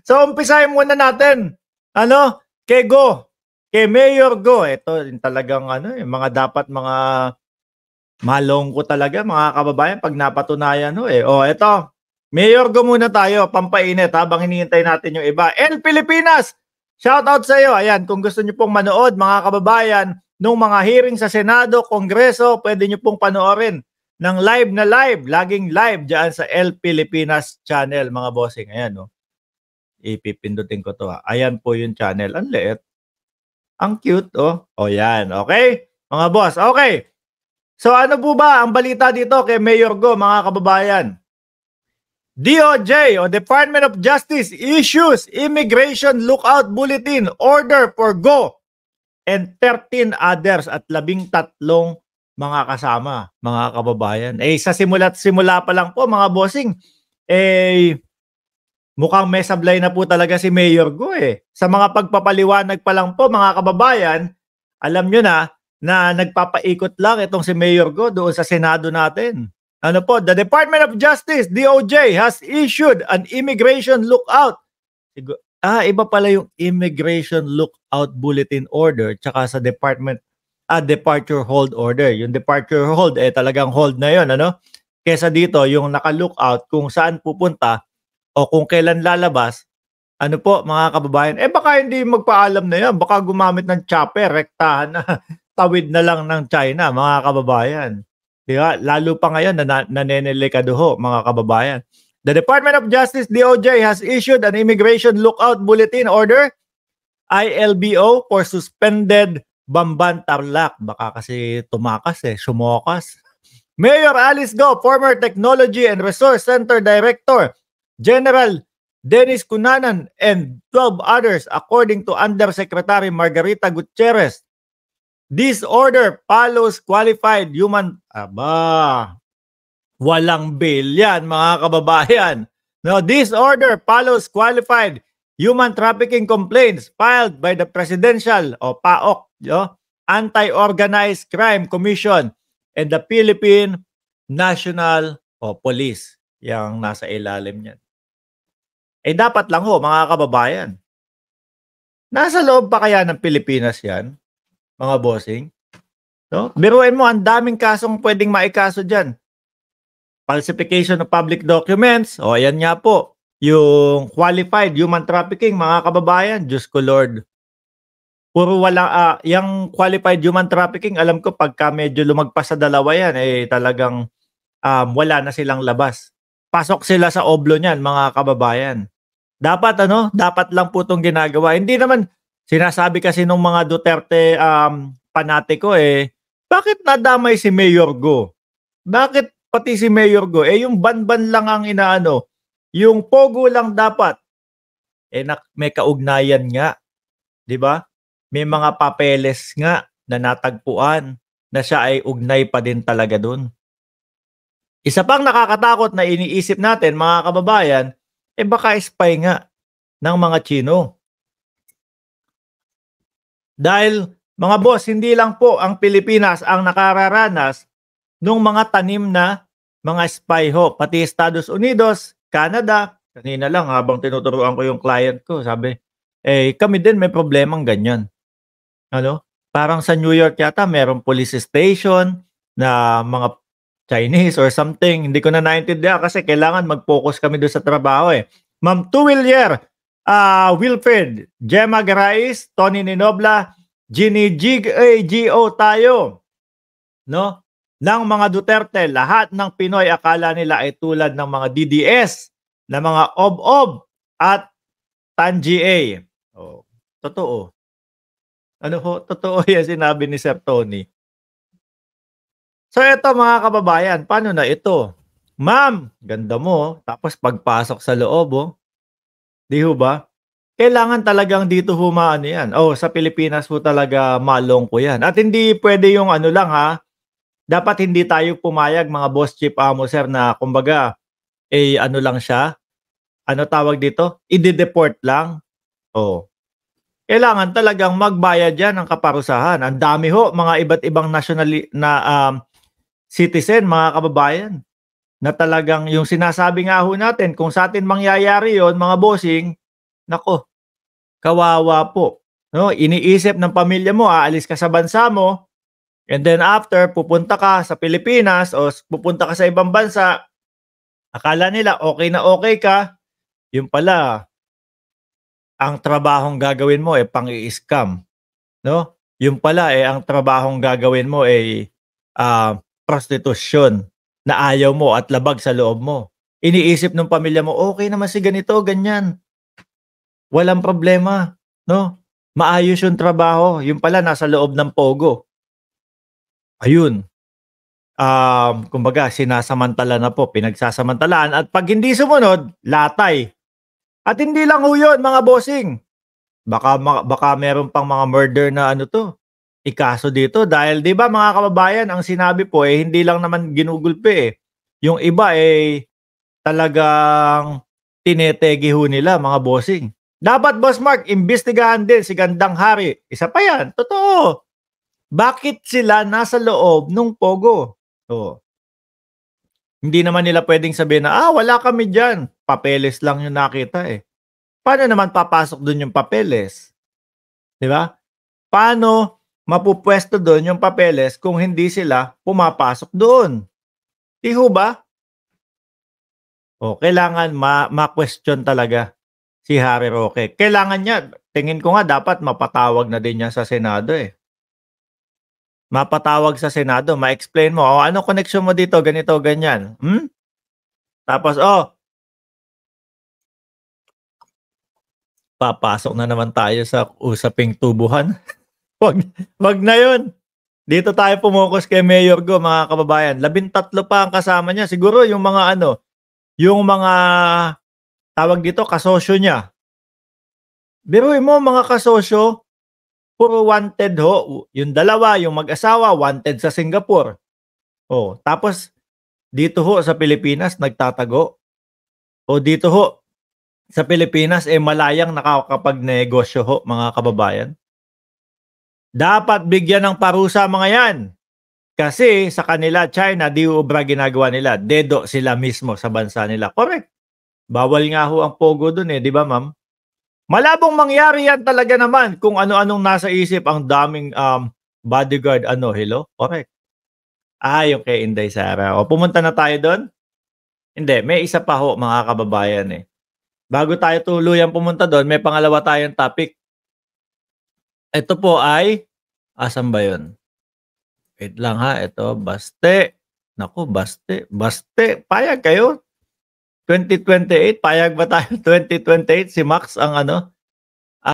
So, umpisahin muna natin. Ano? Kay Go. Kay Mayor Go. Ito yung talagang yung mga dapat mga malongko talaga mga kababayan pag napatunayan ito. Mayor Go muna tayo, pampainit habang hinihintay natin yung iba. El Pilipinas, shout out sa iyo. Ayan, kung gusto niyo pong manood mga kababayan nung mga hearing sa Senado, Kongreso, pwede niyo pong panoorin ng live na live, laging live diyan sa El Pilipinas channel mga bossing. Ayan ipipindutin ko to. Ayan po yung channel. Ang liit. Ang cute O yan, okay? Mga boss, okay. So ano po ba ang balita dito kay Mayor Go mga kababayan? DOJ o Department of Justice issues Immigration Lookout Bulletin order for Go and 13 others at 13 mga kasama, mga kababayan. Sa simula't simula pa lang po mga bossing, mukhang may sablay na po talaga si Mayor Go Sa mga pagpapaliwanag pa lang po mga kababayan, alam nyo na nagpapaikot lang itong si Mayor Go doon sa Senado natin. Ano po, the Department of Justice, DOJ, has issued an immigration lookout. Iba pala yung immigration lookout bulletin order tsaka sa departure hold order. Yung departure hold, talagang hold na yun, Kesa dito, yung naka-lookout kung saan pupunta o kung kailan lalabas, ano po mga kababayan, baka hindi magpaalam na yan. Baka gumamit ng chopper, rektahan na, tawid na lang ng China, mga kababayan. Diba? Lalo pa ngayon na nanenelekaduho, mga kababayan. The Department of Justice, DOJ, has issued an Immigration Lookout Bulletin Order, ILBO, for suspended Bamban Tarlac. Baka kasi tumakas sumokas. Mayor Alice Go, former Technology and Resource Center Director, General Dennis Cunanan, and 12 others according to Undersecretary Margarita Gutierrez. This order follows qualified human... walang bail yan mga kababayan. No, this order follows qualified human trafficking complaints filed by the Presidential o PAOK, Anti-Organized Crime Commission and the Philippine National Police. Yang nasa ilalim niyan. Dapat lang mga kababayan. Nasa loob pa kaya ng Pilipinas yan, mga bossing? No? Biruin mo, ang daming kasong pwedeng maikaso dyan. Falsification of public documents, ayan nga po. Yung qualified human trafficking, mga kababayan, Diyos ko Lord. Puro wala, yung qualified human trafficking, alam ko pagka medyo lumagpas sa dalawa yan, talagang wala na silang labas. Pasok sila sa oblo niyan, mga kababayan. Dapat dapat lang po itong ginagawa. Hindi naman sinasabi kasi nung mga Duterte panatiko bakit nadamay si Mayor Go? Bakit pati si Mayor Go? Yung banban lang ang inaano. Yung pogo lang dapat. May kaugnayan nga. 'Di ba? May mga papeles nga na natagpuan na siya ay ugnay pa din talaga dun. Isa pang nakakatakot na iniisip natin, mga kababayan, baka spy nga ng mga Chino. Dahil, mga boss, hindi lang po ang Pilipinas ang nakararanas ng mga tanim na mga spy pati Estados Unidos, Canada. Kanina lang habang tinuturuan ko yung client ko, sabi, kami din may problemang ganyan. Parang sa New York yata, merong police station na mga Chinese or something. Hindi ko na naintindihan kasi kailangan mag-focus kami doon sa trabaho Ma'am Tuwilyer, Wilfred, Gemma Garais, Tony Ninobla, Ginny G.O. tayo. No? Ng mga Duterte, lahat ng Pinoy akala nila ay tulad ng mga DDS, na mga OB-OB at TAN-GA. Totoo. Totoo yan sinabi ni Sir Tony. So ito mga kababayan, paano na ito? Ma'am, ganda mo. Tapos pagpasok sa loob, di ho ba? Kailangan talagang dito humaan yan. Sa Pilipinas po talaga malongko yan. At hindi pwede yung lang dapat hindi tayo pumayag mga boss chief amo sir na kumbaga, lang siya. Ano tawag dito? I-deport lang. Kailangan talagang magbayad yan ng kaparusahan. Ang dami mga iba't ibang citizen, mga kababayan, na talagang yung sinasabi nga natin, kung sa atin mangyayari yon mga bossing, Naku, kawawa po. No, iniisip ng pamilya mo, aalis ka sa bansa mo, and then after pupunta ka sa Pilipinas o pupunta ka sa ibang bansa, akala nila na okay ka, yun pala ang trabahong gagawin mo, pang-i-scam, no? Yun pala, ang trabahong gagawin mo, prostitusyon na ayaw mo at labag sa loob mo. Iniisip ng pamilya mo, okay naman si ganito, ganyan, walang problema, no? Maayos yung trabaho, yun pala nasa loob ng pogo. Ayun, kumbaga sinasamantala na po, pinagsasamantalaan at 'pag hindi sumunod, latay. At hindi lang ho yun mga bossing, baka meron pang mga murder na ano 'to, ikaso dito dahil 'di ba mga kababayan ang sinabi po, hindi lang naman ginugulpi, yung iba, talagang tinetegi ho nila mga bossing. Dapat Boss Mark imbestigahan din si Gandang Hari, isa pa yan, totoo. Bakit sila nasa loob nung pogo? Oh, hindi naman nila puwedeng sabihin na, wala kami diyan, papeles lang yung nakita, eh. Paano naman papasok dun yung papeles, 'di ba? Paano mapupuwesto dun yung papeles kung hindi sila pumapasok doon, 'di ho ba? Kailangan ma-question talaga si Harry Roque. Kailangan niya, tingin ko nga dapat mapatawag na din niya sa Senado, eh. Mapatawag sa Senado, ma-explain mo, anong koneksyon mo dito, ganito, ganyan, Tapos, papasok na naman tayo sa usaping tubuhan. Wag wag na 'yun. Dito tayo pumokus kay Mayor Go mga kababayan, 13 pa ang kasama niya, siguro yung mga ano, yung mga tawag dito, kasosyo niya. Biruin mo mga kasosyo, puro wanted ho, yung dalawa, yung mag-asawa wanted sa Singapore. Tapos dito ho sa Pilipinas nagtatago. Dito ho sa Pilipinas, malayang nakakapagnegosyo ho mga kababayan. Dapat bigyan ng parusa mga 'yan. Kasi sa kanila China, di ubra ginagawa nila, dedo sila mismo sa bansa nila, correct. Bawal nga ho ang pogo dun, 'di ba ma'am? Malabong mangyari yan talaga naman kung ano-anong nasa isip ang daming, bodyguard hello, correct. Yung kay Inday Sara, pumunta na tayo dun? Hindi, may isa pa ho mga kababayan, Bago tayo tuluyang pumunta dun, may pangalawa tayong topic. Ito po ay asan ba yun? Wait lang ha, ito Baste. Naku, Baste, payag kayo? 2028, payag ba tayo 2028 si Max ang